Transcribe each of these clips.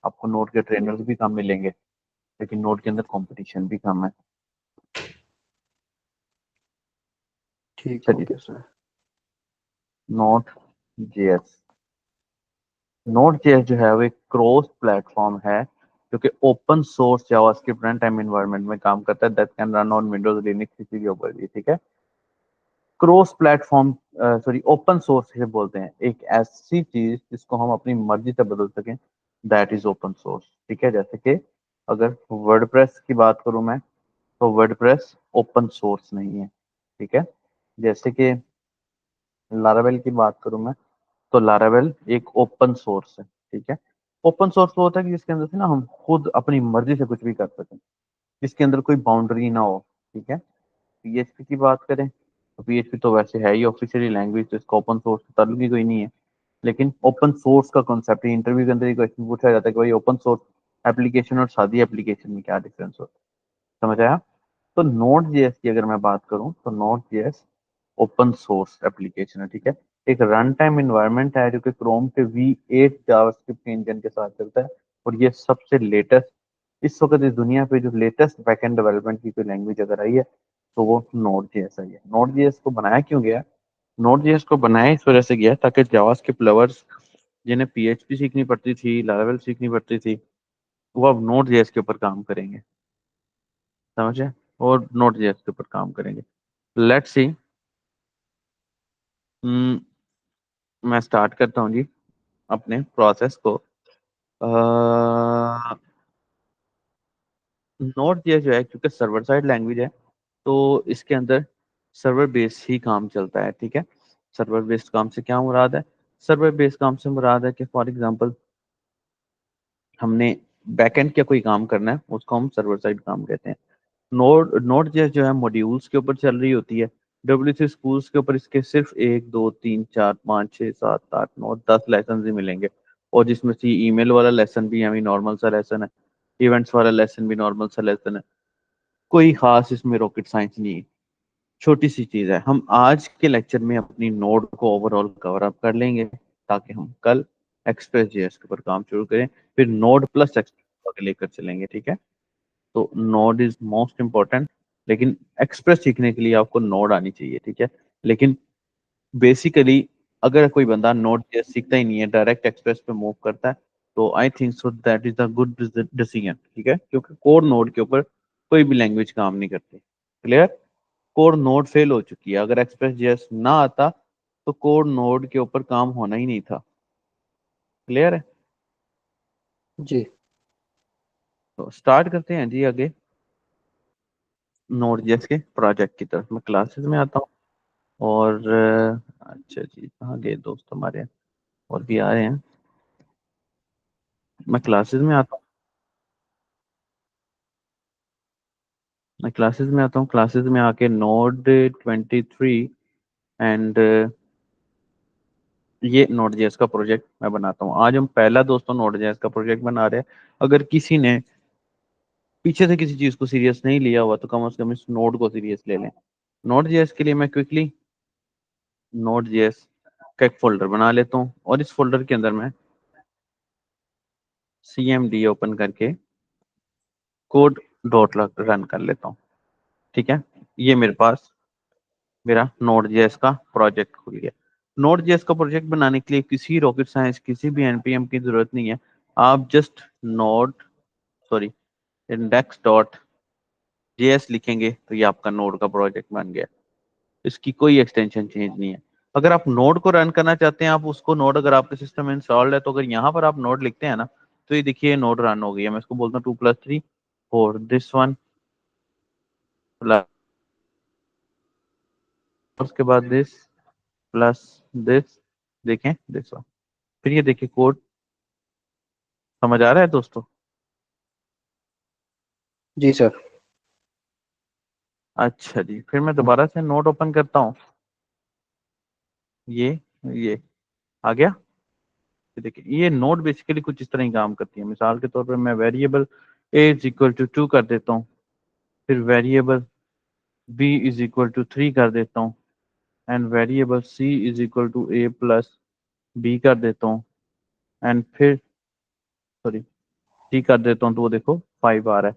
आपको नोड के ट्रेनर्स भी कम मिलेंगे, लेकिन नोड के अंदर कंपटीशन भी कम है। ठीक हो चलिए, गया sir. Node JS. Node JS जो है वो एक क्रॉस प्लेटफॉर्म है जो कि open source JavaScript run time environment में काम करता है, that can run on Windows Linux किसी के ऊपर भी, ठीक है। Cross platform, sorry, open source से बोलते हैं एक ऐसी चीज जिसको हम अपनी मर्जी से बदल सकें, दैट इज ओपन सोर्स, ठीक है। जैसे कि अगर वर्डप्रेस की बात करूं मैं, तो वर्डप्रेस ओपन सोर्स नहीं है, ठीक है। जैसे कि लारावेल की बात करूं मैं, तो लारावेल एक ओपन सोर्स है, ठीक है। ओपन सोर्स वो होता है कि जिसके अंदर से ना हम खुद अपनी मर्जी से कुछ भी कर सकें, जिसके अंदर कोई बाउंड्री ना हो, ठीक है। पीएचपी की बात करें तो पीएचपी तो वैसे है ही ऑफिशियली लैंग्वेज, तो इसका ओपन सोर्स से ताल्लुक ही कोई नहीं है। लेकिन ओपन सोर्स का कॉन्सेप्ट, इंटरव्यू के अंदर ही क्वेश्चन पूछा जाता है कि भाई ओपन सोर्स एप्लीकेशन और सादी एप्लीकेशन में क्या डिफरेंस होता है, समझ आया। तो नोड जेएस की अगर मैं बात करूं तो node JS open source application है, ठीक है। एक रन टाइम इन्वायरमेंट है जो कि क्रोम के V8 जावास्क्रिप्ट इंजन के साथ चलता है, और ये सबसे लेटेस्ट, इस वक्त इस दुनिया पे जो लेटेस्ट बैकएंड डेवलपमेंट की कोई लैंग्वेज अगर आई है तो वो नोड जेएस आई है। नोड जेएस को बनाया क्यों गया? नोड जेएस को बनाया इस वजह से गया ताकि जावास्क्रिप्ट लवर्स जिन्हें पीएचपी सीखनी पड़ती थी, लारावेल सीखनी पड़ती थी, वो अब नोड जेएस के ऊपर काम करेंगे, समझे, और नोड जेएस के ऊपर काम करेंगे। लेट्स सी, मैं स्टार्ट करता हूँ जी अपने प्रोसेस को। नोड जेएस जो है क्योंकि सर्वर साइड लैंग्वेज है, तो इसके अंदर सर्वर बेस्ड ही काम चलता है, ठीक है। सर्वर बेस्ड काम से क्या मुराद है? सर्वर बेस्ड काम से मुराद है कि फॉर एग्जांपल हमने बैकएंड का कोई काम करना है, उसको हम सर्वर साइड काम कहते हैं। नोड जेएस जो है मॉड्यूल्स के ऊपर चल रही होती है। डब्ल्यू स्कूल्स के ऊपर इसके सिर्फ 1 2 3 4 5 6 7 8 9 10 लेसन ही मिलेंगे, और जिसमें से ईमेल वाला लेसन भी हमें नॉर्मल सा लेसन है, इवेंट्स वाला लेसन भी नॉर्मल सा लेसन है, कोई खास इसमें रॉकेट साइंस नहीं है, छोटी सी चीज है। हम आज के लेक्चर में अपनी नोड को ओवरऑल कवर अप कर लेंगे ताकि हम कल एक्सप्रेस जेएस के ऊपर काम शुरू करें, फिर नोड प्लस एक्सप्रेस आगे लेकर चलेंगे, ठीक है। तो नोड इज मोस्ट इम्पोर्टेंट, लेकिन एक्सप्रेस सीखने के लिए आपको नोड आनी चाहिए, ठीक है। लेकिन बेसिकली अगर कोई बंदा नोड जेएस सीखता ही नहीं है, डायरेक्ट एक्सप्रेस पे मूव करता है, तो I think so that is the good decision, ठीक है, क्योंकि कोर नोड के ऊपर कोई भी लैंग्वेज काम नहीं करती। क्लियर? कोर नोड फेल हो चुकी है, अगर एक्सप्रेस जेएस ना आता तो कोर नोड के ऊपर काम होना ही नहीं था। क्लियर है? जी। तो स्टार्ट करते हैं जी आगे नोड जेएस के प्रोजेक्ट की तरफ। मैं क्लासेस में आता हूँ, और अच्छा जी, कहाँ गए दोस्त हमारे, और भी आ रहे हैं। मैं क्लासेस में आता हूँ, मैं क्लासेस में आता हूँ, क्लासेस में आके नोड 23 एंड ये नोड जेएस का प्रोजेक्ट मैं बनाता हूँ। आज हम पहला दोस्तों नोड जेएस का प्रोजेक्ट बना रहे हैं। अगर किसी ने पीछे से किसी चीज को सीरियस नहीं लिया हुआ तो कम से कम इस नोड को सीरियस ले लें। नोड जेएस के लिए मैं क्विकली नोड जेएस का एक फोल्डर बना लेता हूँ, और इस फोल्डर के अंदर मैं CMD ओपन करके कोड डॉट रन कर लेता हूँ, ठीक है। ये मेरे पास मेरा नोड जेएस का प्रोजेक्ट खुल गया। नोड जेएस का प्रोजेक्ट बनाने के लिए किसी रॉकेट साइंस, किसी भी एनपीएम की जरूरत नहीं है। आप just node, sorry, index dot JS लिखेंगे तो ये आपका नोड का प्रोजेक्ट बन गया। इसकी कोई एक्सटेंशन चेंज नहीं है। अगर आप नोड को रन करना चाहते हैं, आप उसको नोड अगर आपके सिस्टम में इंस्टॉल्ड है, तो अगर यहाँ पर आप नोड लिखते हैं ना, तो ये देखिए नोड रन हो गई है। मैं इसको बोलता हूँ 2 + 3 4 दिस वन प्लस, उसके बाद दिस प्लस दिस, देखें दिस वन, फिर ये देखिए कोड। समझ आ रहा है दोस्तों? जी सर। अच्छा जी, फिर मैं दोबारा से नोड ओपन करता हूँ। ये ये आ गया। देखिए ये नोड बेसिकली कुछ इस तरह ही काम करती है। मिसाल के तौर पर मैं वेरिएबल A = 2 कर देता हूँ, फिर वेरिएबल B = 3 कर देता हूँ, and variable C = A + B कर देता हूँ, एंड फिर, सॉरी, ठीक कर देता हूँ तो वो देखो 5 आ रहा है।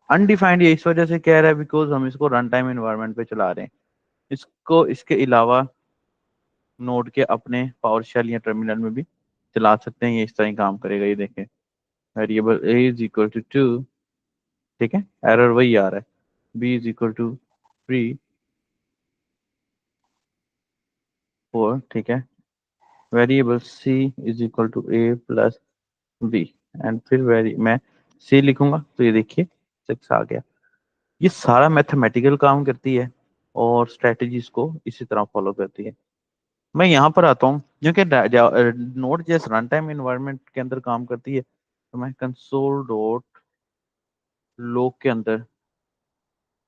अनडिफाइंड ये इस वजह से कह रहा है बिकॉज हम इसको रन टाइम एनवायरनमेंट पे चला रहे हैं। इसको इसके अलावा नोड के अपने पावर शेल या टर्मिनल में भी चला सकते हैं, ये इस तरह ही काम करेगा। ये देखें, variable a is equal to 2, ठीक है, एरर वही आ रहा है, b इज इक्वल टू 3 4, ठीक है, variable c is equal to a plus b, and फिर वेरी मैं c लिखूंगा तो ये देखिए 6 आ गया। ये सारा मैथमेटिकल काम करती है और स्ट्रेटजीज को इसी तरह फॉलो करती है। मैं यहाँ पर आता हूँ क्योंकि node JS run time environment के अंदर काम करती है, तो मैं कंसोल डॉट लॉग के अंदर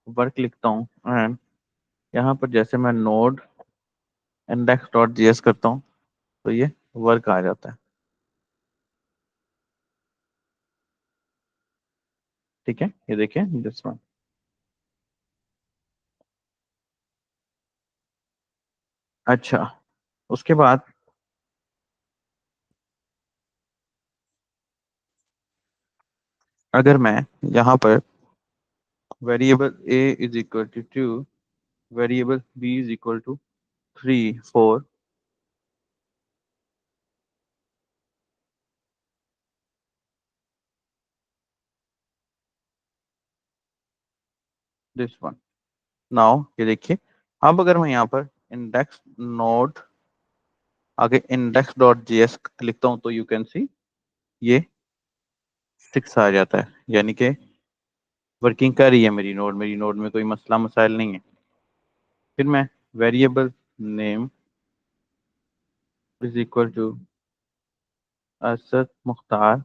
वर्क लिखता हूँ एंड यहाँ पर जैसे मैं नोड इंडेक्स डॉट जेएस करता हूँ तो ये वर्क आ जाता है, ठीक है, ये देखिए दिस वन। अच्छा, उसके बाद अगर मैं यहाँ पर variable a is equal to 2, variable b is equal to 3 4, this one, now ये देखिए, अब अगर मैं यहाँ पर इंडेक्स नोड आगे इंडेक्स डॉट जेएस लिखता हूँ तो यू कैन सी ये 6 आ जाता है, यानी कि वर्किंग कर रही है मेरी नोड में कोई मसला मसाइल नहीं है। फिर मैं variable name is equal to Asad Mukhtar,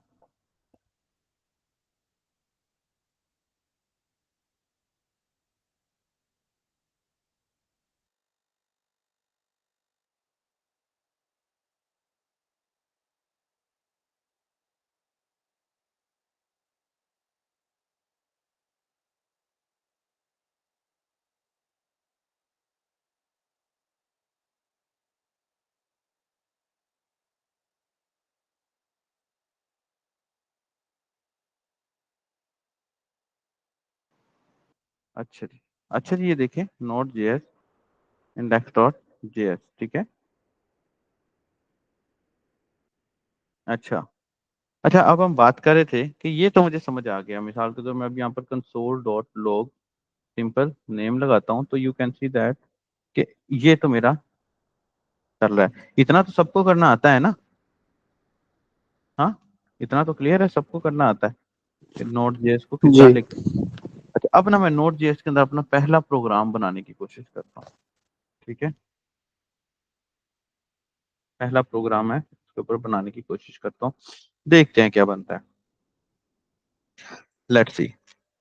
अच्छा जी, अच्छा जी, ये देखिए node JS index dot JS, ठीक है। अच्छा, अच्छा, अब हम बात कर रहे थे कि ये तो मुझे समझ आ गया, मिसाल के तौर मैं अब यहाँ पर console dot log simple name लगाता हूँ तो यू कैन सी दैट कि ये तो मेरा चल रहा है। इतना तो सबको करना आता है ना? हाँ, इतना तो क्लियर है, सबको करना आता है नोड जेएस को किस तरह जी लिख। अच्छा, अब ना मैं नोड जेएस के अंदर अपना पहला प्रोग्राम बनाने की कोशिश करता हूँ, ठीक है, पहला प्रोग्राम है उसके ऊपर बनाने की कोशिश करता हूँ, देखते हैं क्या बनता है। लेट्स सी,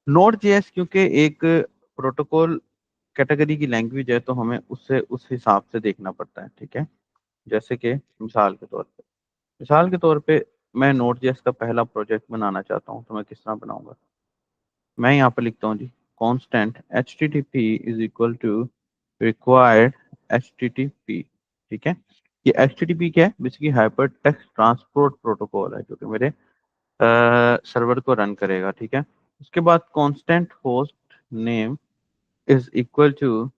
नोड जेएस क्योंकि एक प्रोटोकॉल कैटेगरी की लैंग्वेज है तो हमें उससे उस हिसाब से देखना पड़ता है, ठीक है। जैसे कि मिसाल के तौर पे मैं नोड जेएस का पहला प्रोजेक्ट बनाना चाहता हूँ तो मैं किस तरह बनाऊंगा। मैं यहाँ पर लिखता हूँ जी constant H T T P is equal to required H T T P, ठीक है। ये एच टी टी पी क्या है, basically hyper text transport protocol है जो कि मेरे सर्वर को रन करेगा, ठीक है। उसके बाद constant host name is equal to,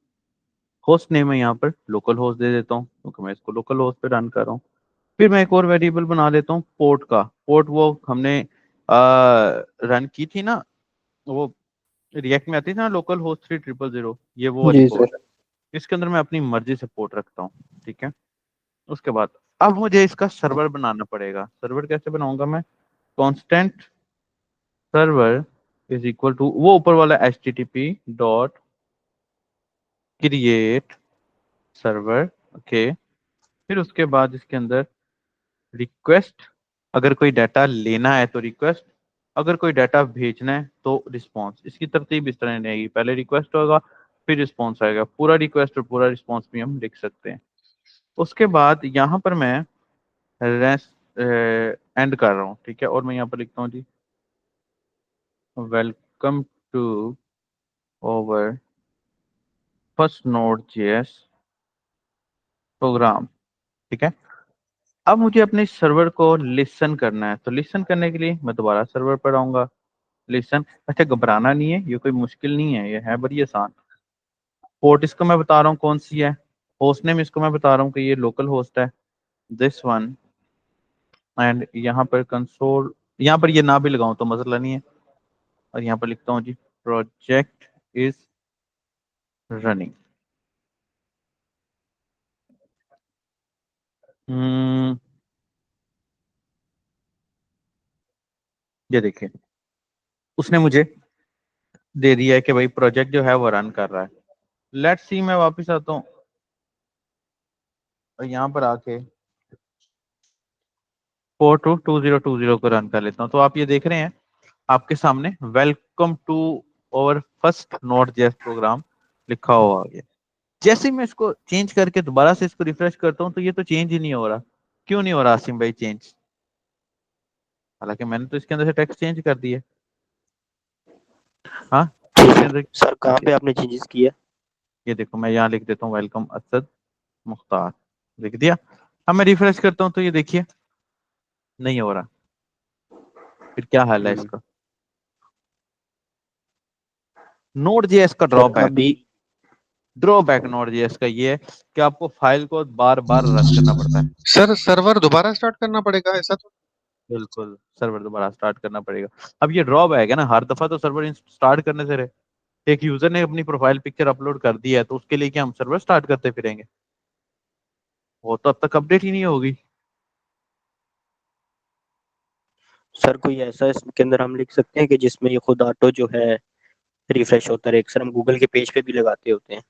host name है यहाँ पर लोकल होस्ट दे देता हूँ क्योंकि मैं इसको लोकल होस्ट पे रन कर रहा हूँ। फिर मैं एक और वेरिएबल बना लेता हूँ पोर्ट का, पोर्ट वो हमने रन की थी ना, वो रिएक्ट में आती थी ना लोकल होस्ट 3000, ये वो वाली जी पोर्ट सर। है। इसके अंदर मैं अपनी मर्जी से पोर्ट रखता हूँ, ठीक है। उसके बाद अब मुझे इसका सर्वर बनाना पड़ेगा। सर्वर कैसे बनाऊंगा मैं, constant server is equal to वो ऊपर वाला H T T P dot create server, okay. फिर उसके बाद इसके अंदर रिक्वेस्ट, अगर कोई डाटा लेना है तो रिक्वेस्ट, अगर कोई डाटा भेजना है तो रिस्पॉन्स। इसकी तरतीब इस तरह रहेगी, पहले रिक्वेस्ट होगा फिर रिस्पॉन्स आएगा, पूरा रिक्वेस्ट और पूरा रिस्पॉन्स भी हम लिख सकते हैं। उसके बाद यहाँ पर मैं रेस्ट एंड कर रहा हूँ, ठीक है, और मैं यहाँ पर लिखता हूँ जी welcome to over first node JS program, ठीक है। अब मुझे अपने सर्वर को लिसन करना है, तो लिसन करने के लिए मैं दोबारा सर्वर पर आऊंगा। लिसन, अच्छा घबराना नहीं है, ये कोई मुश्किल नहीं है, ये है बड़ी आसान। पोर्ट इसको मैं बता रहा हूँ कौन सी है, होस्ट नेम इसको मैं बता रहा हूँ कि ये लोकल होस्ट है, दिस वन। एंड यहाँ पर कंसोल, यहाँ पर ये ना भी लगाऊं तो मसला नहीं है। और यहाँ पर लिखता हूँ जी प्रोजेक्ट इज रनिंग। ये देखिए, उसने मुझे दे दिया है कि भाई प्रोजेक्ट जो है वो रन कर रहा है। लेट्स सी, मैं वापस आता हूँ और यहाँ पर आके 422020 को रन कर लेता हूँ। तो आप ये देख रहे हैं आपके सामने, welcome to our first node JS program लिखा हुआ है। जैसे ही मैं इसको चेंज करके दोबारा से इसको रिफ्रेश करता हूँ तो ये तो चेंज ही नहीं हो रहा। क्यों नहीं हो रहा आसिम भाई चेंज? हालांकि मैंने तो इसके अंदर से टेक्स्ट चेंज कर दिया। हाँ, जी इसके सर। अंदर सर कहाँ पे आपने चेंजेस किया? ये देखो, मैं यहाँ लिख देता हूँ वेलकम असद मुख्तार, लिख दिया। अब मैं रिफ्रेश करता हूँ तो ये देखिए नहीं हो रहा। फिर क्या हाल है हम्म। इसका? नोड जेएस का सर ड्रॉबैक, अभी। ड्रॉबैक नोड जेएस का ये है कि आपको फाइल को बार बार रन करना पड़ता है। सर सर्वर दोबारा स्टार्ट करना पड़ेगा ऐसा तो? बिल्कुल, सर्वर दोबारा स्टार्ट करना पड़ेगा। अब ये ड्रॉबैक है ना, हर दफा तो सर्वर स्टार्ट करने से रहे। एक यूजर ने अपनी प्रोफाइल पिक्चर अपलोड कर दिया है तो उसके लिए क्या हम सर्वर स्टार्ट करते फिरेंगे? वो तो अब तक अपडेट ही नहीं होगी। सर कोई ऐसा इसके अंदर हम लिख सकते हैं कि जिसमें ये खुद ऑटो जो है रिफ्रेश होता रहे? सर हम गूगल के पेज पे भी लगाते होते हैं,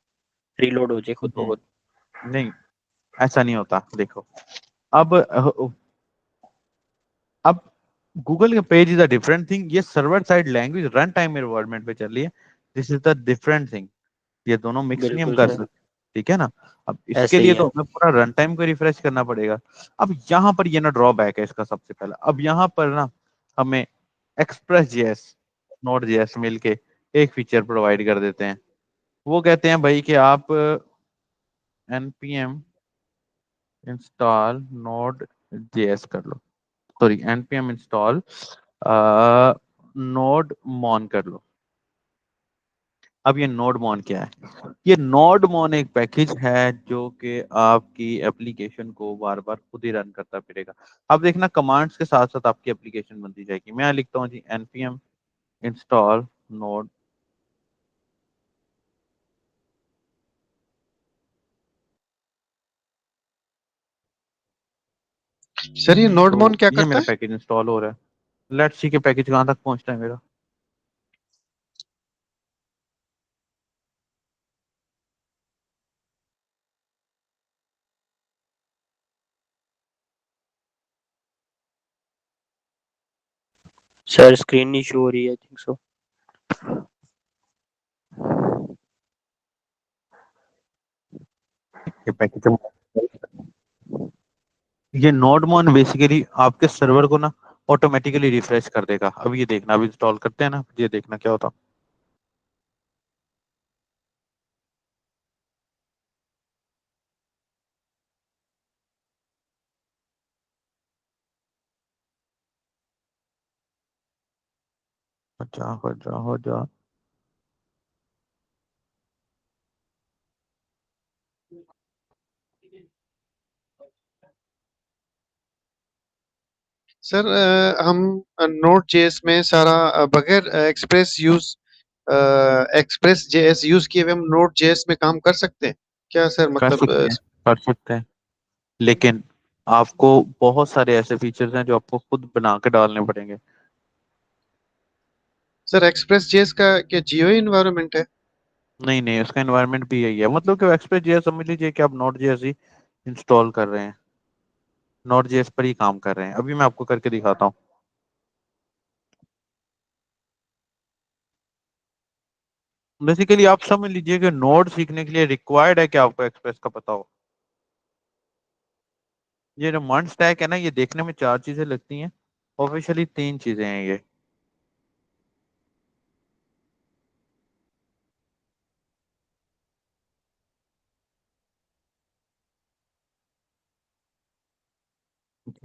रीलोड हो जाए खुद ब खुद। नहीं, ऐसा नहीं होता। देखो, अब अब गूगल का page is a different thing, ये server side language run time environment पे चल रही है। This is the different thing. ये दोनों मिक्स नहीं हम बिल्कुल कर सर। सकते, ठीक है ना? अब इसके ऐसे ही लिए तो है। हमें पूरा रन टाइम को रिफ्रेश करना पड़ेगा। अब यहाँ पर ये ना ड्रॉबैक है इसका सबसे पहला। अब यहाँ पर ना हमें एक्सप्रेस जेएस नोड जेएस मिलके एक फीचर प्रोवाइड कर देते हैं। वो कहते हैं भाई कि आप npm इंस्टॉल नोड जेएस कर लो, सॉरी npm इंस्टॉल नोड मॉन कर लो। अब ये नोड मॉन क्या है? ये नोड मॉन एक पैकेज है जो कि आपकी एप्लीकेशन को बार बार खुद ही रन करता फिरेगा। अब देखना, कमांड्स के साथ साथ आपकी एप्लीकेशन बनती जाएगी। मैं यहाँ लिखता हूँ जी npm इंस्टॉल नोड। सर ये नोडमोन तो क्या ये करता मेरा है? पैकेज इंस्टॉल हो रहा है। लेट्स सी के पैकेज कहाँ तक पहुंचता है मेरा। सर स्क्रीन नहीं शो हो रही है, आई थिंक सो। ये पैकेज, ये नोडमोन बेसिकली आपके सर्वर को ना ऑटोमेटिकली रिफ्रेश कर देगा। अब ये देखना, अभी इंस्टॉल करते हैं ना, ये देखना क्या होता। हो जा हो जा हो जा। सर हम नोड जेएस में सारा बगैर एक्सप्रेस जेएस यूज किए हुए हम नोड जेएस में काम कर सकते हैं क्या सर? कर मतलब सकते हैं, कर सकते हैं, लेकिन आपको बहुत सारे ऐसे फीचर्स हैं जो आपको खुद बना के डालने पड़ेंगे। सर एक्सप्रेस जेएस का क्या जीओई इन्वायरमेंट है? नहीं नहीं, उसका एनवायरनमेंट भी यही है, मतलब कि एक्सप्रेस जेएस समझ लीजिए कि आप नोड जेएस ही इंस्टॉल कर रहे हैं, नोड जेएस पर ही काम कर रहे हैं। अभी मैं आपको करके दिखाता हूँ। बेसिकली आप समझ लीजिए कि नोड सीखने के लिए रिक्वायर्ड है कि आपको एक्सप्रेस का पता हो। ये जो मॉन स्टैक है ना, ये देखने में चार चीजें लगती हैं, ऑफिशियली तीन चीजें हैं ये।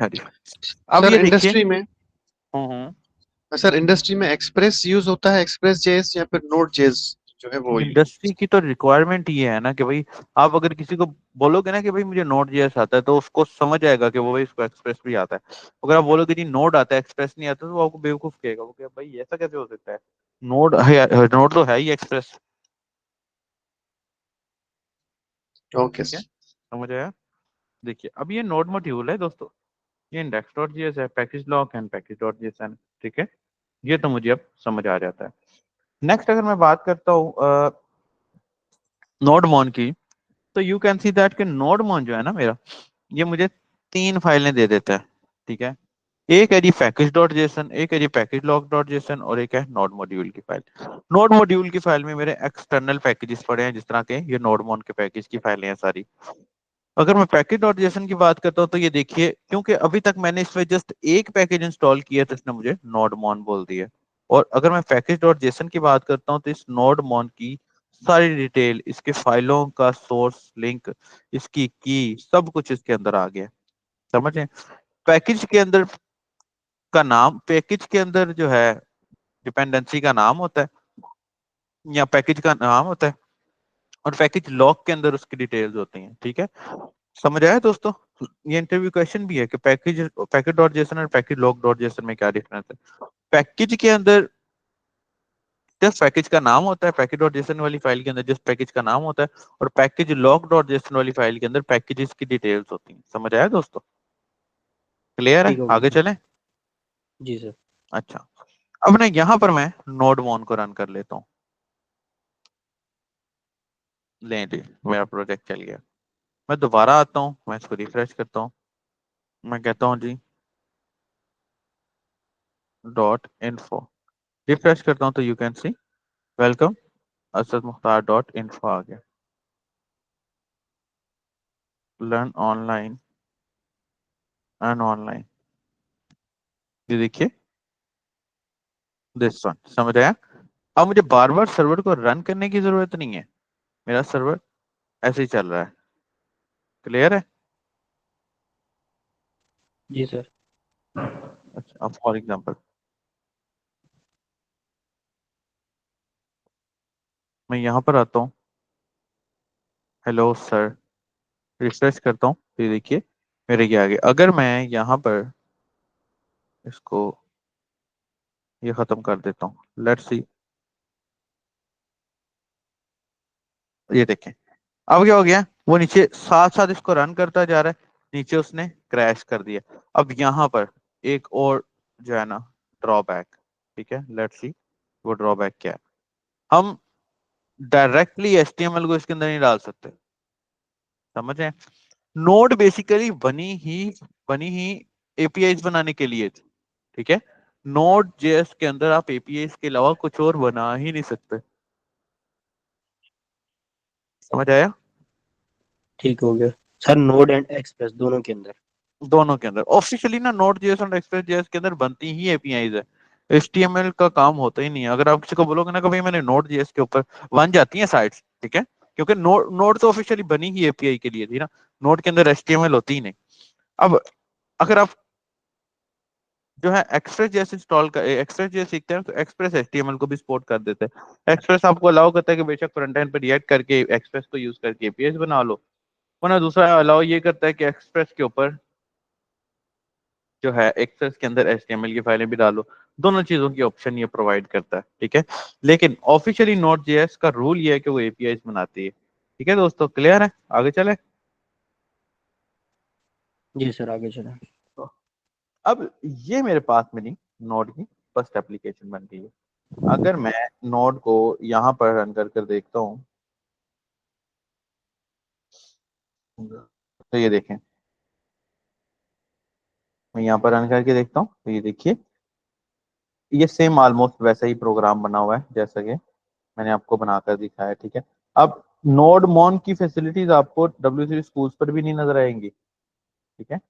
हाँ जी। अब सर ये देखिए, इंडस्ट्री में सर इंडस्ट्री में एक्सप्रेस यूज होता है, एक्सप्रेस जेएस या फिर नोड जेएस जो है वो इंडस्ट्री की तो रिक्वायरमेंट ये है ना कि भाई आप अगर किसी को बोलोगे ना कि भाई मुझे नोड जेएस आता है, तो उसको समझ आएगा कि वो भाई उसको एक्सप्रेस भी आता है। अगर आप बोलोगे जी नोड आता है एक्सप्रेस नहीं आता, तो वो आपको बेवकूफ कहेगा, वो कहेगा भाई ऐसा कैसे हो सकता है, नोड है, नोड तो है ही एक्सप्रेस। ओके ठीक है, समझ आया। देखिए अब ये नोड मॉड्यूल है दोस्तों, ये इंडेक्स डॉट जीएस है, package lock and package dot GSN. ठीक है, ये तो मुझे अब समझ आ जाता है। नेक्स्ट अगर मैं बात करता हूँ नोड मॉन की, तो यू कैन सी दैट कि नोड मॉन जो है ना मेरा, ये मुझे 3 फाइलें दे देता है। ठीक है, एक है जी पैकेज डॉट जेसन, एक है जी पैकेज लॉक डॉट जेसन, और एक है नोड मॉड्यूल की फाइल। नोड मॉड्यूल की फाइल में मेरे एक्सटर्नल पैकेजेस पड़े हैं, जिस तरह के ये नोड मॉन के पैकेज की फाइलें हैं सारी। अगर मैं पैकेज डॉट जेसन की बात करता हूँ, तो ये देखिए, क्योंकि अभी तक मैंने इसमें जस्ट एक पैकेज इंस्टॉल किया, तो इसने मुझे नोड मॉन बोल दिया। और अगर मैं पैकेज डॉट जेसन की बात करता हूँ, तो इस नोड मॉन की सारी डिटेल, इसके फाइलों का सोर्स लिंक, इसकी की, सब कुछ इसके अंदर आ गया। समझे, पैकेज के अंदर का नाम, पैकेज के अंदर जो है डिपेंडेंसी का नाम होता है, या पैकेज का नाम होता है, और पैकेज लॉक के अंदर उसकी डिटेल्स होती हैं। ठीक है, समझ आया दोस्तों। ये इंटरव्यू क्वेश्चन भी है कि पैकेज पैकेज डॉट जेसन और पैकेज लॉक डॉट जेसन में क्या डिफरेंस है। पैकेज के अंदर जस्ट पैकेज का नाम होता है, पैकेज डॉट जेसन वाली फाइल के अंदर जस्ट पैकेज का नाम होता है, और पैकेज लॉक डॉट जेसन वाली फाइल के अंदर पैकेजेस की डिटेल्स होती हैं। समझ आया दोस्तों, क्लियर है, ठीक हो गया आगे सर। चलें। जी सर। अच्छा, अब ना यहाँ पर मैं नोड मॉन को रन कर लेता हूँ। लें जी, मेरा प्रोजेक्ट चल गया। मैं दोबारा आता हूँ, मैं इसको रिफ्रेश करता हूँ, मैं कहता हूँ जी डॉट इन्फो, रिफ्रेश करता हूँ, तो you can see welcome Asad Mukhtar dot info आ गया। लर्न ऑनलाइन एंड ऑनलाइन, ये देखिए दिस वन। समझ आया। अब मुझे बार बार सर्वर को रन करने की जरूरत नहीं है, मेरा सर्वर ऐसे ही चल रहा है। क्लियर है। जी सर। अच्छा, अब फॉर एग्जांपल मैं यहाँ पर आता हूँ, हेलो सर, रिफ्रेश करता हूँ, तो ये देखिए मेरे ये आ गया। अगर मैं यहाँ पर इसको ये खत्म कर देता हूँ, लेट्स सी, ये देखें अब क्या हो गया, वो नीचे साथ साथ इसको रन करता जा रहा है, नीचे उसने क्रैश कर दिया। अब यहाँ पर एक और जो है ना ड्रॉबैक, ठीक है, लेट्स सी वो ड्रॉबैक क्या है। हम डायरेक्टली एचटीएमएल को इसके अंदर नहीं डाल सकते। समझ रहे हैं, नोड बेसिकली बनी ही एपीआईज बनाने के लिए थी। ठीक है, नोड जेएस के अंदर आप एपीआईज के अलावा कुछ और बना ही नहीं सकते। समझ आया। ठीक हो गया सर, नोड एंड एक्सप्रेस दोनों के अंदर। दोनों के अंदर ऑफिशियली ना नोड जेएस और एक्सप्रेस जेएस के अंदर बनती ही एपीआईज है, एचटीएमएल का काम होता ही नहीं है। अगर आप किसी को बोलोगे ना कि भाई मैंने नोड जेएस के ऊपर, बन जाती है साइट्स। ठीक है, क्योंकि नोड तो ऑफिशियली बनी ही एपीआई के लिए थी ना, नोड के अंदर एचटीएमएल होती ही नहीं। अब अगर आप जो है एक्सप्रेस जेएस इंस्टॉल कर एक्सप्रेस जेएस सीखते हैं, तो एक्सप्रेस एचटीएमएल को भी सपोर्ट कर देते हैं। एक्सप्रेस आपको अलाउ करता है कि बेशक फ्रंट एंड पे रिएक्ट करके एक्सप्रेस को यूज करके एपीआई बना लो, वरना दूसरा अलाउ ये करता है कि एक्सप्रेस के ऊपर जो है एक्सेस के अंदर एचटीएमएल की फाइलें भी डालो। दोनों चीजों की ऑप्शन ये प्रोवाइड करता है। ठीक है, लेकिन ऑफिशियली नोड जेएस का रूल ये है कि वो एपीआई बनाती है। ठीक है दोस्तों, क्लियर है, आगे चले। जी सर, आगे चलें। अब ये मेरे पास में नहीं, नोड की फर्स्ट एप्लीकेशन बन गई है। अगर मैं नोड को यहाँ पर रन कर देखता हूँ, तो ये देखें, मैं यहाँ पर रन करके देखता हूँ, तो ये देखिए ये सेम ऑलमोस्ट वैसा ही प्रोग्राम बना हुआ है जैसा कि मैंने आपको बनाकर दिखाया है। ठीक है, अब नोड मॉन की फैसिलिटीज आपको डब्ल्यू3 स्कूल्स पर भी नहीं नजर आएंगी। ठीक है,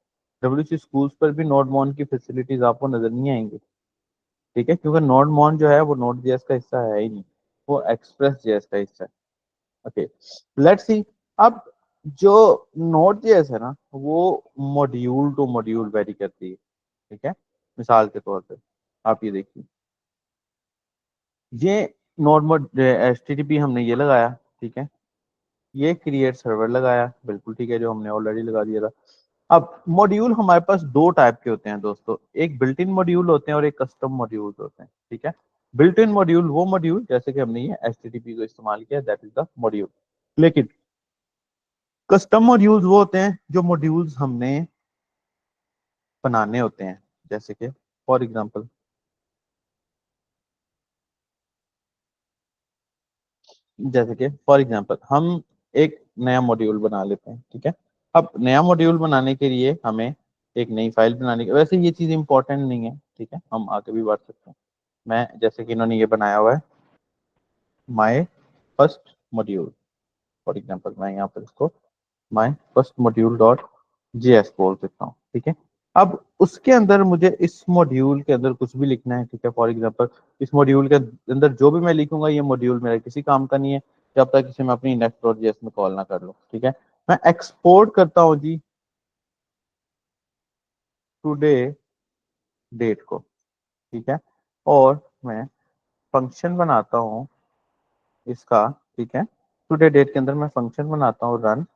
डब्ल्यू3 स्कूल्स पर भी नोड मॉन की फैसिलिटीज आपको नजर नहीं आएंगी। ठीक है, क्योंकि नोड मॉन जो है वो नोड जेएस का हिस्सा है ही नहीं, वो एक्सप्रेस जेएस का हिस्सा है। Okay, let's see. अब जो नोट जेएस है ना वो मॉड्यूल टू मॉड्यूल वेरी करती है, ठीक है। मिसाल के तौर पे आप ये देखिए, ये नोट एचटीटीपी हमने ये लगाया, ठीक है। ये क्रिएट सर्वर लगाया, बिल्कुल ठीक है, जो हमने ऑलरेडी लगा दिया था। अब मॉड्यूल हमारे पास दो टाइप के होते हैं दोस्तों, एक बिल्ट इन मॉड्यूल होते हैं और एक कस्टम मॉड्यूल होते हैं, ठीक है। बिल्ट इन मॉड्यूल वो मॉड्यूल जैसे कि हमने ये एचटीटीपी को इस्तेमाल किया, दैट इज द मॉड्यूल। लेकिन कस्टम मॉड्यूल्स वो होते हैं जो मॉड्यूल्स हमने बनाने होते हैं, जैसे कि फॉर एग्जांपल हम एक नया मॉड्यूल बना लेते हैं, ठीक है। अब नया मॉड्यूल बनाने के लिए हमें एक नई फाइल बनाने की, वैसे ये चीज इंपॉर्टेंट नहीं है, ठीक है, हम आगे भी बढ़ सकते हैं। मैं जैसे कि इन्होंने ये बनाया हुआ है my first module, for example मैं यहाँ पर इसको my first module dot JS बोल सकता हूँ, ठीक है। अब उसके अंदर मुझे इस मॉड्यूल के अंदर कुछ भी लिखना है, ठीक है। फॉर एग्जांपल इस मॉड्यूल के अंदर जो भी मैं लिखूंगा ये मॉड्यूल मेरा किसी काम का नहीं है जब तक इसे मैं अपनी नेक्स्ट डॉट जेएस में कॉल ना कर लूँ, ठीक है। मैं एक्सपोर्ट करता हूँ जी टुडे डेट को, ठीक है, और मैं फंक्शन बनाता हूँ इसका, ठीक है। टुडे डेट के अंदर मैं फंक्शन बनाता हूँ रन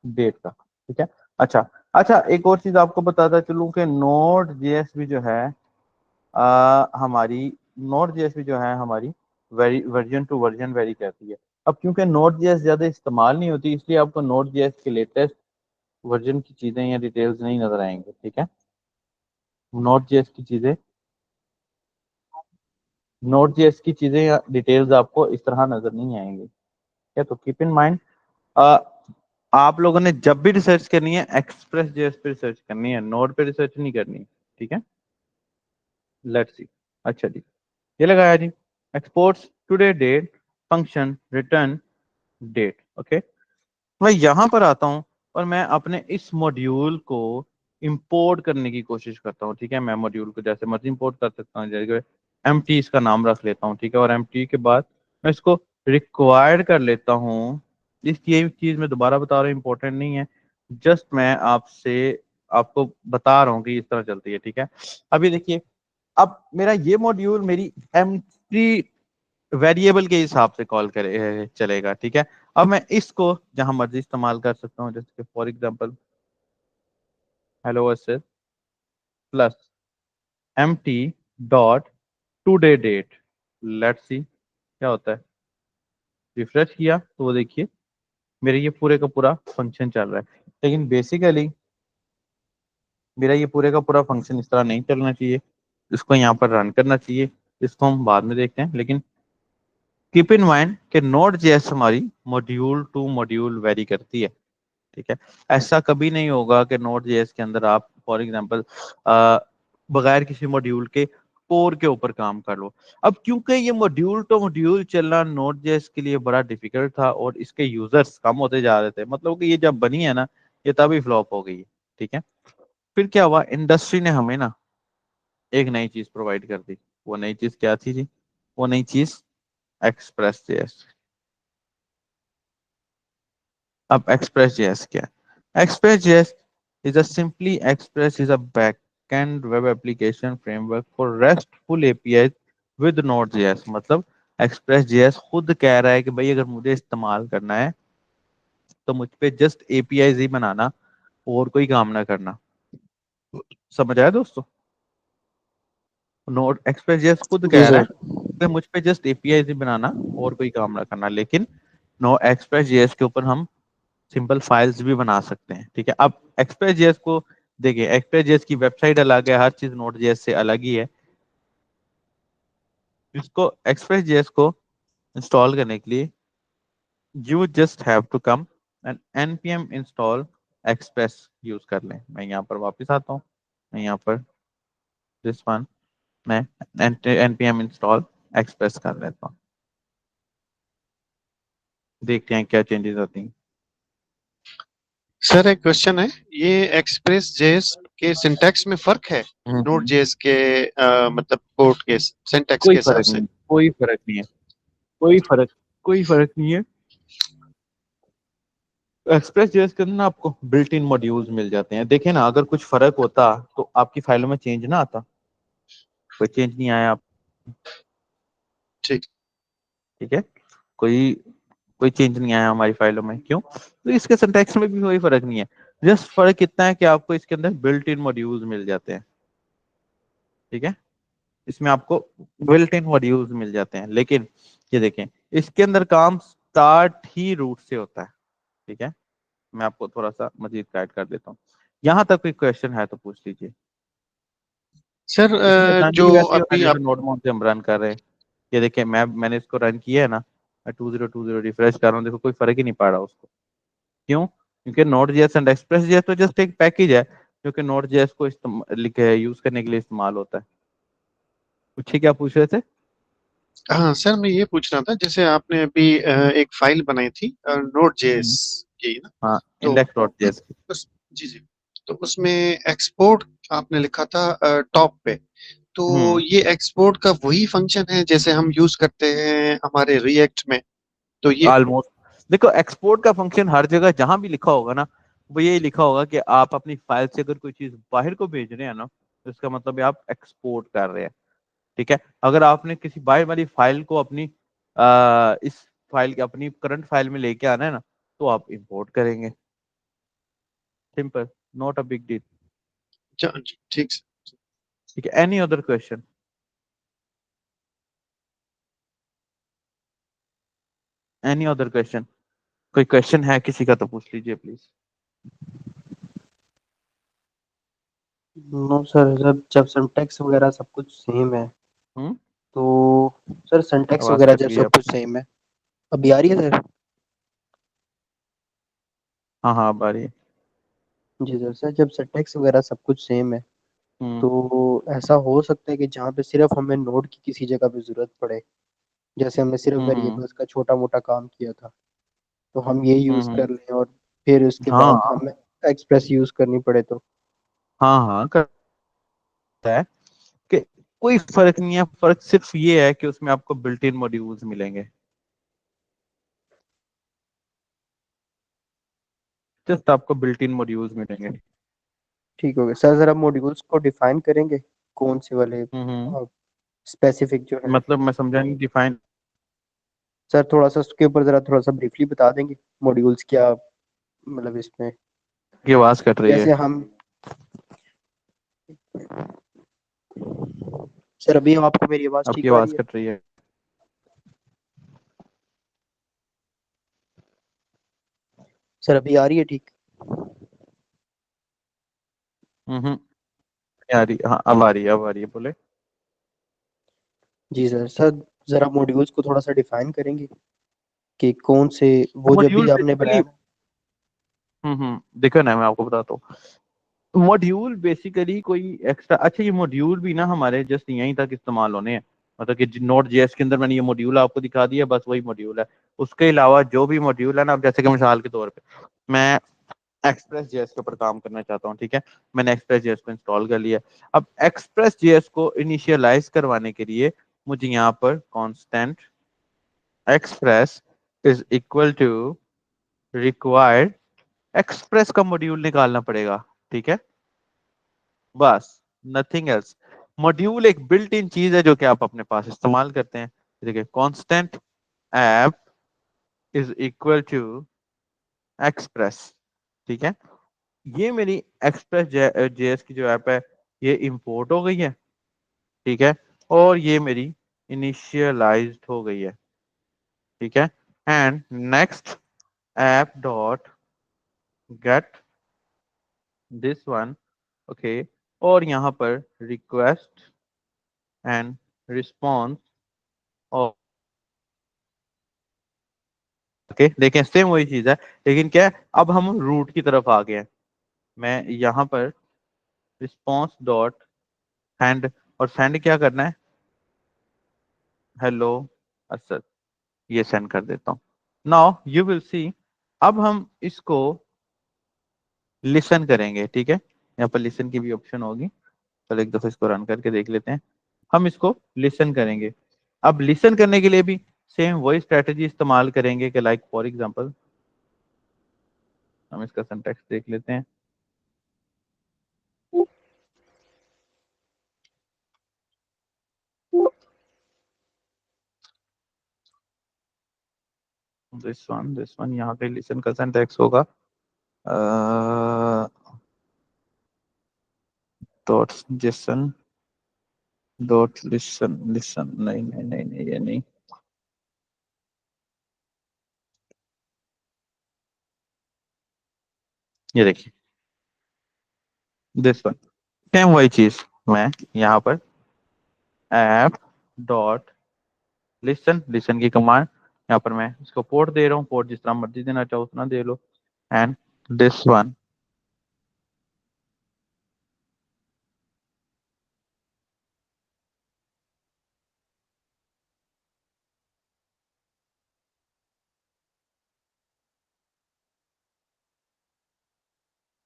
डेट का, ठीक है। अच्छा, अच्छा, एक और चीज आपको बताता चलूं कि नोड जेएस भी जो है हमारी नोड जेएस भी जो है हमारी very version two version very करती है। अब क्योंकि नोड जेएस ज्यादा इस्तेमाल नहीं होती, इसलिए आपको नोड जेएस के लेटेस्ट वर्जन की चीजें या डिटेल्स नहीं नजर आएंगे, ठीक है। नोड जेएस की चीजें नोड जेएस की चीजें या डिटेल्स आपको इस तरह नजर नहीं आएंगी, ठीक है। तो कीप इन माइंड, आप लोगों ने जब भी रिसर्च करनी है एक्सप्रेस जेएस पे रिसर्च करनी है, नोड पे रिसर्च नहीं करनी है, ठीक है। Let's see. अच्छा जी, ये लगाया जी, exports today date function return date, okay. मैं यहाँ पर आता हूँ और मैं अपने इस मॉड्यूल को इंपोर्ट करने की कोशिश करता हूँ, ठीक है। मैं मॉड्यूल को जैसे मर्जी इंपोर्ट कर सकता हूँ, जैसे एम टी इसका नाम रख लेता हूँ, ठीक है। और एम टी के बाद मैं इसको रिक्वायर्ड कर लेता हूँ। ये चीज मैं दोबारा बता रहा हूँ, इंपॉर्टेंट नहीं है, जस्ट मैं आपको बता रहा हूँ कि इस तरह चलती है, ठीक है। अभी देखिए, अब मेरा ये मॉड्यूल मेरी एम टी वेरिएबल के हिसाब से कॉल करे चलेगा, ठीक है। अब मैं इसको जहां मर्जी इस्तेमाल कर सकता हूँ, जैसे कि for example hello SS plus M T dot today date. Let's see क्या होता है। रिफ्रेश किया तो वो देखिए मेरे ये पूरे का पूरा फंक्शन चल रहा है, लेकिन बेसिकली मेरा ये पूरे का पूरा फंक्शन इस तरह नहीं चलना चाहिए, इसको यहाँ पर रन करना चाहिए। इसको हम बाद में देखते हैं, लेकिन कीप इन माइंड कि नोड जेएस हमारी मॉड्यूल टू मॉड्यूल वेरी करती है, ठीक है। ऐसा कभी नहीं होगा कि नोड जेएस के अंदर आप फॉर एग्जांपल बगैर किसी मॉड्यूल के कोर के ऊपर काम कर लो। अब क्योंकि ये मॉड्यूल टू मॉड्यूल चलना नोड जेएस के लिए बड़ा डिफिकल्ट था और इसके यूजर्स कम होते जा रहे थे, मतलब कि ये जब बनी है ना ये तभी फ्लॉप हो गई है, ठीक है। फिर क्या हुआ, इंडस्ट्री ने हमें ना एक नई चीज प्रोवाइड कर दी। वो नई चीज क्या थी जी? वो नई चीज एक्सप्रेस जेएस। अब एक्सप्रेस जेएस क्या है? Express JS is a simply express is a backend web application framework for RESTful APIs with Node.js। मतलब एक्सप्रेस जेएस खुद कह रहा है कि भाई अगर मुझे इस्तेमाल करना है तो मुझ पे जस्ट एपीआई ही बनाना और कोई काम ना करना। समझ आया दोस्तों? नोड एक्सप्रेस जेएस खुद जी कह रहा है सर। कि मुझ पे जस्ट एपीआई ही बनाना और कोई काम ना करना, लेकिन नो एक्सप्रेस जेएस के ऊपर हम सिंपल फाइल्स भी बना सकते हैं, ठीक है। अब एक्सप्रेस जेएस को देखिए, एक्सप्रेस जेएस की वेबसाइट अलग है, हर चीज नोड जेएस से अलग ही है। इसको एक्सप्रेस जेएस को इंस्टॉल करने के लिए you just have to come and npm install express use कर लें। मैं यहाँ पर वापस आता हूँ, मैं यहाँ पर दिस वन मैं npm इंस्टॉल एक्सप्रेस कर लेता हूँ, देखते हैं क्या चेंजेस आती हैं। सर एक क्वेश्चन है, ये एक्सप्रेस जेएस के सिंटैक्स में फर्क है नोड हम्म। जेएस के मतलब कोड के सिंटैक्स कोई के हिसाब फर्क से? नहीं, कोई फर्क नहीं है, कोई फर्क नहीं है। एक्सप्रेस जेएस के अंदर ना आपको बिल्ट इन मॉड्यूल्स मिल जाते हैं। देखें ना, अगर कुछ फर्क होता तो आपकी फाइलों में चेंज ना आता, कोई चेंज नहीं आया आप, ठीक। ठीक है, कोई कोई चेंज नहीं आया हमारी फाइलों में, क्यों? तो इसके सिंटैक्स में भी कोई फर्क नहीं है। जस्ट फर्क इतना है कि आपको इसके अंदर बिल्ट इन मॉड्यूल्स मिल जाते हैं, ठीक है, इसमें आपको बिल्ट इन मॉड्यूल्स मिल जाते हैं। लेकिन ये देखें, इसके अंदर काम स्टार्ट ही रूट से होता है, ठीक है। मैं आपको थोड़ा सा मजीद गाइड कर देता हूँ। यहाँ तक कोई क्वेश्चन है तो पूछ लीजिए। सर इसमें रन जो भी वैसे ही होता है अभी जैसे आप, नोड मोड से हम रन कर रहे हैं। ये देखिए, मैंने इसको रन किया है ना, मैं 2020 रिफ्रेश कर रहा हूँ, देखो कोई फर्क ही नहीं पड़ रहा उसको। क्यों? क्योंकि node JS and express JS तो जस्ट एक पैकेज है जो कि नोड जेएस को लिखे यूज करने के लिए इस्तेमाल होता है। पूछिए क्या पूछ रहे थे। हाँ सर मैं ये पूछ रहा था, जैसे आपने अभी एक फाइल बनाई थी नोट जेएस की ना, हाँ, तो इंडेक्स डॉट जेएस की। उस, जी जी, तो उसमें एक्सपोर्ट आपने लिखा था टॉप पे, तो हम्म ये एक्सपोर्ट का वही फंक्शन है जैसे हम यूज करते हैं हमारे रिएक्ट में, तो ये, ऑलमोस्ट। देखो, एक्सपोर्ट का फंक्शन हर जगह जहां भी लिखा होगा ना, वो यही लिखा होगा कि आप अपनी फाइल से अगर कोई चीज बाहर को भेज रहे हैं ना, तो इसका मतलब है आप एक्सपोर्ट कर रहे हैं, ठीक है। अगर आपने किसी बाहर वाली फाइल को अपनी इस फाइल के अपनी करंट फाइल में लेके आना है ना, तो आप इंपोर्ट करेंगे। Simple, not a big deal. ठीक सर। ठीक है, any other question? Any other question? कोई क्वेश्चन है किसी का तो पूछ लीजिए प्लीज। नो सर, जब जब सिंटैक्स वगैरह सब कुछ सेम है हम्म तो सर सिंटैक्स आवाज वगैरह कट जब रही है सब आप। कुछ सेम है। अभी आ रही है सर? हाँ हाँ, अब आ रही है। जी सर, सर जब सिंटैक्स वगैरह सब कुछ सेम है हम्म तो ऐसा हो सकता है कि जहाँ पे सिर्फ हमें नोड की किसी जगह पे जरूरत पड़े, जैसे हमने सिर्फ हम्म वेरिएबल्स का छोटा मोटा काम किया था, तो हम ये यूज हम्म। कर लें और फिर उसके बाद हाँ हमें एक्सप्रेस यूज करनी पड़े तो। हाँ हाँ, करता है कि कोई फर्क नहीं है। फर्क सिर्फ ये है कि उसमें आपको बिल्ट इन मॉड्यूल्स मिलेंगे, जस्ट आपको बिल्ट इन मॉड्यूल्स मिलेंगे। ठीक हो गया सर, जरा मॉड्यूल्स को डिफाइन करेंगे, कौन से वाले हम्म। स्पेसिफिक जो है। मतलब मैं समझा नहीं, डिफाइन? सर थोड़ा सा उसके ऊपर जरा थोड़ा सा ब्रीफली बता देंगे मॉड्यूल्स क्या, मतलब इसमें की आवाज कट रही है। जैसे हम, सर अभी आपको मेरी आवाज आपकी ठीक आ आवाज रही है? कट रही है। सर अभी आ रही है ठीक? नहीं आ रही। हाँ, अब आ रही है, अब आ रही है, बोले। जी सर, सर जरा मॉड्यूल्स को थोड़ा सा डिफाइन करेंगे कि कौन से, वो जब भी मॉड्यूल आपने बेसिकली, बनाया ना। देखो ना, मैं आपको बताता हूँ। मॉड्यूल बेसिकली कोई एक्स्ट्रा, अच्छा, ये मॉड्यूल भी ना हमारे जस्ट यहीं तक इस्तेमाल होने हैं। मतलब कि नोट जेएस के अंदर मैंने ये मॉड्यूल आपको दिखा दिया, बस वही मॉड्यूल है। उसके अलावा जो भी मॉड्यूल है ना, अब जैसे कि मिसाल के तौर पे मैं एक्सप्रेस जेएस के ऊपर काम करना चाहता हूँ, ठीक है, मैंने एक्सप्रेस जेएस को इंस्टॉल कर लिया। अब एक्सप्रेस जेएस को इनिशियलाइज करवाने के लिए मुझे यहाँ पर constant express is equal to required express का मॉड्यूल निकालना पड़ेगा, ठीक है, बस, नथिंग एल्स। मॉड्यूल एक बिल्ट इन चीज है जो कि आप अपने पास इस्तेमाल करते हैं। देखिए, constant app is equal to express, ठीक है। ये मेरी एक्सप्रेस जेएस की जो ऐप है, ये इंपोर्ट हो गई है, ठीक है, और ये मेरी इनिशियलाइज्ड हो गई है, ठीक है। And next app dot get this one, okay, और यहाँ पर रिक्वेस्ट एंड रिस्पॉन्स, और ओके, देखें सेम वही चीज है, लेकिन क्या है, अब हम रूट की तरफ आ गए हैं। मैं यहाँ पर रिस्पॉन्स डॉट सेंड, और सेंड क्या करना है, हेलो असद, ये सेंड कर देता हूँ। नाउ यू विल सी, अब हम इसको लिसन करेंगे, ठीक है, यहाँ पर लिसन की भी ऑप्शन होगी। चलो एक दफा इसको रन करके देख लेते हैं। हम इसको लिसन करेंगे। अब लिसन करने के लिए भी सेम वही स्ट्रेटेजी इस्तेमाल करेंगे कि लाइक फॉर एग्जांपल हम इसका सिंटैक्स देख लेते हैं। दिस वन यहाँ पे लिसन का सिंटैक्स होगा dot JSON dot listen listen नहीं नहीं नहीं नहीं ये नहीं, ये देखिए दिस वन सेम वही चीज। मैं यहाँ पर ऐप डॉट लिसन लिसन की कमांड, यहाँ पर मैं इसको पोर्ट दे रहा हूँ, पोर्ट जिस तरह मर्जी देना चाहो उतना दे लो, एंड दिस वन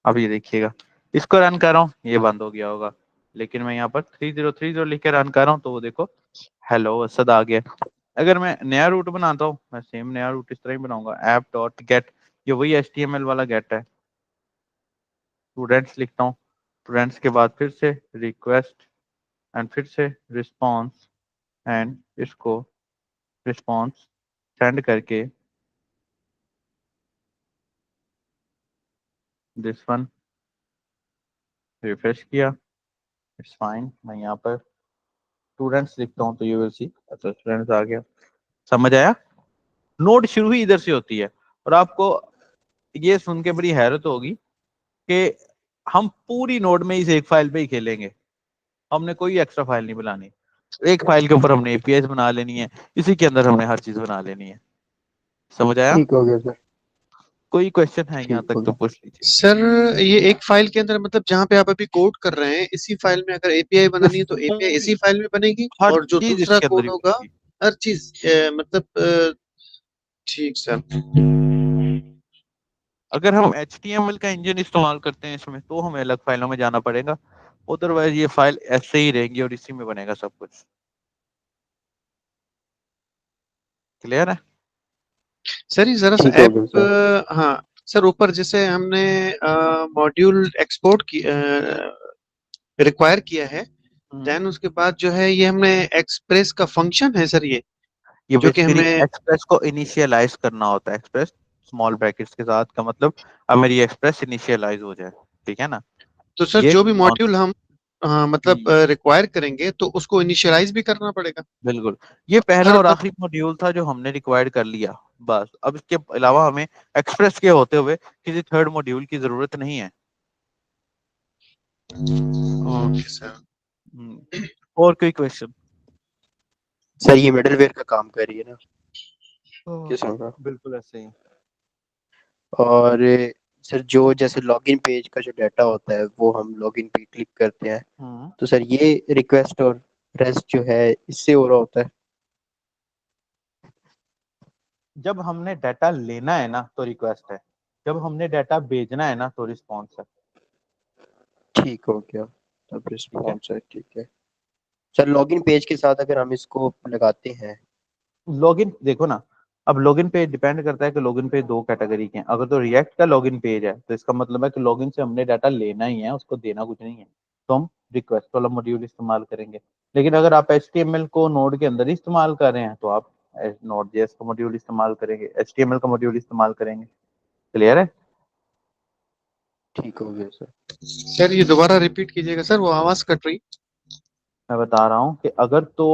अब ये देखिएगा इसको रन कर रहा हूँ ये बंद हो गया होगा, लेकिन मैं यहाँ पर 3030 लिख के रन कर रहा हूँ तो वो देखो हेलो असद आ गया। अगर मैं नया रूट बनाता हूँ, मैं सेम नया रूट इस तरह ही बनाऊंगा, ऐप डॉट गेट, ये वही HTML वाला गेट है, स्टूडेंट्स लिखता हूँ, स्टूडेंट्स के बाद फिर से रिक्वेस्ट एंड फिर से रिस्पॉन्स, एंड इसको रिस्पॉन्स सेंड करके दिस वन रिफ्रेश किया, इट्स फाइन। मैं यहाँ पर स्टूडेंट्स लिखता हूँ तो यू विल सी अच्छा स्टूडेंट्स आ गया। समझ आया? नोड शुरू ही इधर से होती है, और आपको ये सुन के बड़ी हैरत होगी कि हम पूरी नोड में इस एक फाइल पे ही खेलेंगे, हमने कोई एक्स्ट्रा फाइल नहीं बनानी, एक फाइल के ऊपर हमने एपीआई बना लेनी है, इसी के अंदर हमने हर चीज बना लेनी है। समझ आया? ठीक हो गया सर। कोई क्वेश्चन है यहाँ ठीक तक हो तो गया। पूछ लीजिए। सर ये एक फाइल के अंदर मतलब जहाँ पे आप अभी कोड कर रहे हैं इसी फाइल में अगर एपीआई ये बनानी है तो एपीआई पूरी इसी फाइल में बनेगी हर और जो चीज दूसरा इसके अंदर कोड ही होगा बनेगी। हर चीज मतलब ठीक सर। अगर हम HTML का इंजन इस्तेमाल करते हैं इसमें तो हमें अलग फाइलों में जाना पड़ेगा, अदरवाइज ये फाइल ऐसे ही रहेगी और इसी में बनेगा सब कुछ। क्लियर है? सर ये जरा सा ठीक हो गया सर। ऐप हाँ सर ऊपर जैसे हमने मॉड्यूल एक्सपोर्ट की रिक्वायर किया है देन उसके बाद जो है ये हमने एक्सप्रेस का फंक्शन है सर ये ये जो कि बेसिकली हमें एक्सप्रेस को इनिशियलाइज करना होता है, एक्सप्रेस स्मॉल ब्रैकेट्स के साथ का मतलब अब मेरी एक्सप्रेस इनिशियलाइज हो जाए, ठीक है ना? तो सर ये जो भी मॉड्यूल हम मतलब हम्म, रिक्वायर करेंगे तो उसको इनिशियलाइज भी करना पड़ेगा। बिल्कुल। ये पहला सर और आखिरी मॉड्यूल था जो हमने रिक्वायर्ड कर लिया, बस अब इसके अलावा हमें एक्सप्रेस के होते हुए किसी थर्ड मॉड्यूल की जरूरत नहीं है। Okay sir. और कोई क्वेश्चन? सर ये मिडलवेयर का काम कर रही है ना किस्म का। बिल्कुल ऐसे ही। और सर जो जैसे लॉगिन पेज का जो डाटा होता है वो हम लॉगिन पे क्लिक करते हैं, हम्म तो सर ये रिक्वेस्ट और रेस्ट जो है इससे हो रहा होता है। जब हमने डाटा लेना है ना तो रिक्वेस्ट है, जब हमने डाटा भेजना है ना तो रिस्पॉन्स है। ठीक हो गया। तब ठीक है। रिस्पॉन्स है, ठीक है। सर लॉगिन पेज के साथ अगर हम इसको लगाते हैं। लॉगिन देखो ना, अब लॉगिन पेज डिपेंड करता है कि लॉगिन पेज दो कैटेगरी के हैं। अगर तो रिएक्ट का लॉगिन पेज है तो इसका मतलब है कि लॉगिन से हमने डाटा लेना ही है, उसको देना कुछ नहीं है, तो हम रिक्वेस्ट वाला मॉड्यूल इस्तेमाल करेंगे। लेकिन अगर आप HTML को नोड के अंदर ही इस्तेमाल कर रहे हैं तो आप नोड जेएस का मॉड्यूल इस्तेमाल करेंगे, HTML का मॉड्यूल इस्तेमाल करेंगे। क्लियर है? ठीक हो गया सर। सर ये दोबारा रिपीट कीजिएगा सर वो आवाज कट रही। मैं बता रहा हूँ कि अगर तो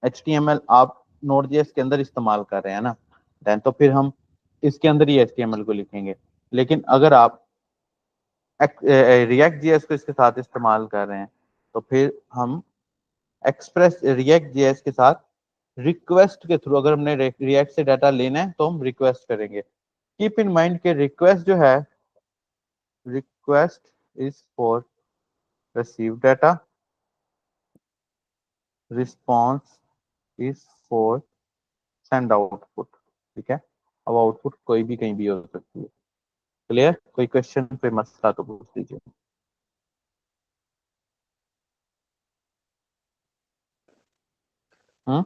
HTML आप Node.js के अंदर इस्तेमाल कर रहे हैं ना, देन तो फिर हम इसके अंदर ही HTML को लिखेंगे। लेकिन अगर आप रिएक्ट जेएस को इसके साथ इस्तेमाल कर रहे हैं तो फिर हम एक्सप्रेस रिएक्ट जेएस के साथ रिक्वेस्ट के थ्रू, अगर हमने रिएक्ट से डाटा लेना है तो हम रिक्वेस्ट करेंगे। कीप इन माइंड के रिक्वेस्ट जो है, request is for receive data, response is for send output. ठीक है? अब आउटपुट कोई भी कहीं भी हो सकती है। क्लियर? कोई क्वेश्चन पे मसला तो पूछ लीजिए। Hmm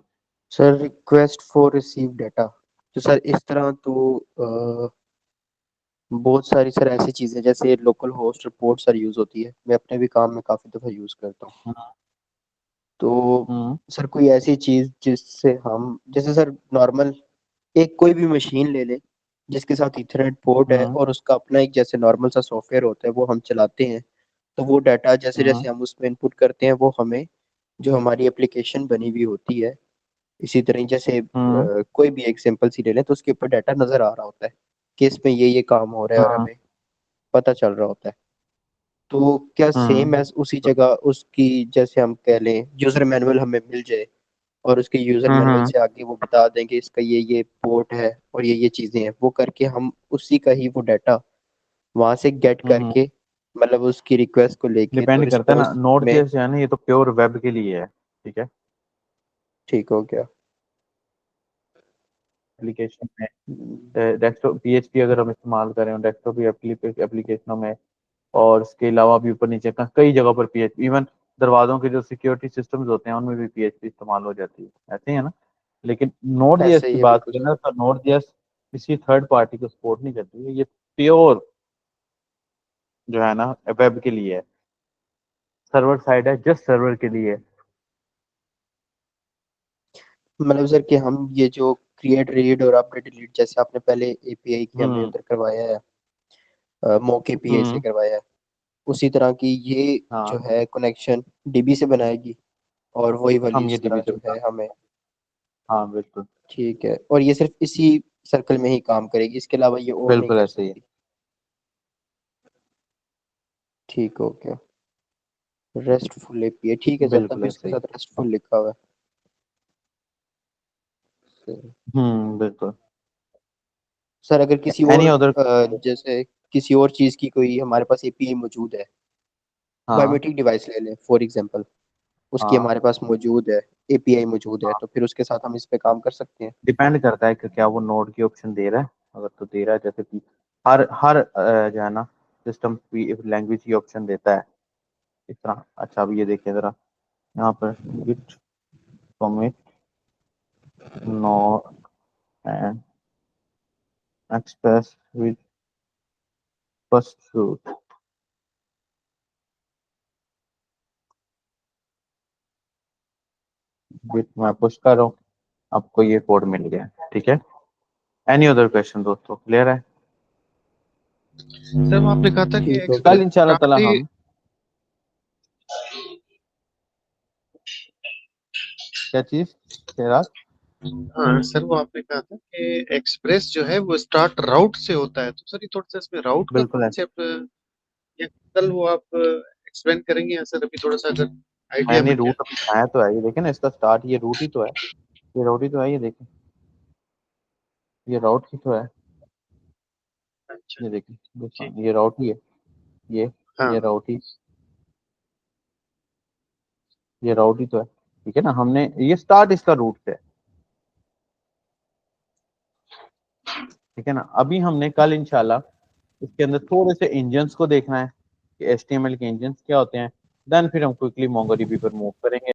sir request for receive data, तो सर इस तरह तो बहुत सारी सर ऐसी चीजें जैसे local host report sir use होती है, मैं अपने भी काम में काफी दफा यूज करता हूँ। हम्म तो हम्म सर कोई ऐसी चीज जिससे हम, जैसे सर नॉर्मल एक कोई भी मशीन ले लें जिसके साथ इथरनेट पोर्ट है हम्म और उसका अपना एक जैसे नॉर्मल सा सॉफ्टवेयर होता है वो हम चलाते हैं, तो वो डाटा जैसे हम्म जैसे हम उसमें इनपुट करते हैं वो हमें जो हमारी एप्लीकेशन बनी हुई होती है, इसी तरह जैसे हम्म कोई भी एक सिंपल सी ले लें तो उसके ऊपर डाटा नजर आ रहा होता है कि इसमें ये काम हो रहा है और हम्म हमें पता चल रहा होता है। तो क्या सेम हम्म एज उसी जगह उसकी जैसे हम कह लें यूजर मैनुअल हमें मिल जाए और उसके यूजर मैनुअल हम्म से आगे वो बता दें कि इसका ये पोर्ट है और ये चीजें हैं, वो करके हम उसी का ही वो डाटा वहां से गेट हम्म करके मतलब उसकी रिक्वेस्ट को लेके तो डिपेंड करता है ना, रिस्पॉन्स नोड में। जेएस जो है ना, ये तो प्योर वेब के लिए है, ठीक है। ठीक हो गया। एप्लीकेशन में हम्म, डेस्कटॉप पीएचपी अगर हम इस्तेमाल करें डेस्कटॉप एप्लीकेशनों में, और इसके अलावा भी ऊपर नीचे कई जगहों पर पीएचपी, इवन दरवाजों के जो सिक्योरिटी सिस्टम्स होते हैं उनमें भी पीएचपी इस्तेमाल हो जाती है, ऐसे ही है ना। लेकिन नोड जेएस ऐसे की ही है बात बिल्कुल करें सर। ना, तो नोड जेएस किसी थर्ड पार्टी को सपोर्ट नहीं करती है, ये प्योर जो है ना वेब के लिए है, सर्वर साइड है, जस्ट सर्वर के लिए है। मतलब सर कि हम ये जो क्रिएट रीड और अपडेट डिलीट जैसे आपने पहले एपीआई की हमें हम्म उधर करवाया है, मॉक एपीआई से हम्म करवाया है, उसी तरह की ये जो हाँ, है कनेक्शन डीबी से बनाएगी और वही वाली हम ये इस डीबी तरह से जो है बता, हमें। हाँ बिल्कुल। ठीक है, और ये सिर्फ इसी सर्कल में ही काम करेगी, इसके अलावा ये और नहीं बिल्कुल कर ऐसे ही है। सकती। ठीक हो गया। रेस्टफुल एपीआई, ठीक है सर, बिल्कुल तभी उसके ऐसे ही। साथ रेस्टफुल लिखा हुआ है। बिल्कुल। सर अगर किसी और एनी अदर। जैसे किसी और चीज की कोई हमारे पास एपीआई मौजूद है, हाँ बायोमेट्रिक डिवाइस ले लें फॉर एग्जांपल, उसकी हाँ, हमारे पास मौजूद है, एपीआई मौजूद है, तो फिर उसके साथ हम इस पे काम कर सकते हैं। डिपेंड करता है कि क्या वो नोड की ऑप्शन दे रहा है। अगर तो दे रहा है, जैसे कि हर हर जो है ना सिस्टम की लैंग्वेज की ऑप्शन देता है इस तरह। अच्छा, अब ये देखिए जरा, यहाँ पर git commit node and express with first fruit, git मैं पुश कर रहा हूँ, आपको ये कोड मिल गया, ठीक है। एनी अदर क्वेश्चन दोस्तों, क्लियर है। सर वो आपने कहा था कि ठीक हो गया। एक्सप्रेस कल इंशाल्लाह ताला स्टार्ट ही। हम, क्या चीज कह रहा। हाँ सर, वो आपने कहा था कि एक्सप्रेस जो है वो स्टार्ट राउट से होता है, तो सर ये थोड़ा सा इसमें राउट का बिल्कुल ऐसे, कॉन्सेप्ट या कल वो आप एक्सप्लेन करेंगे या सर अभी थोड़ा सा अगर आइडिया मैंने मिल रूट जाए। अभी बनाया तो है, ये देखें ना, इसका स्टार्ट ये रूट ही तो है, ये रूट ही तो है, ये देखें, ये राउट ही तो है, अच्छा। ये देखें ठीक। दोस्तों, ये राउट ही है, ये हाँ। ये राउट ही, ये राउट ही तो है, ठीक है ना। हमने ये स्टार्ट इसका रूट से है, ठीक है ना। अभी हमने कल इंशाल्लाह इसके अंदर थोड़े से इंजन्स को देखना है कि एचटीएमएल के इंजन्स क्या होते हैं, देन फिर हम क्विकली मोंगोडीबी पर मूव करेंगे।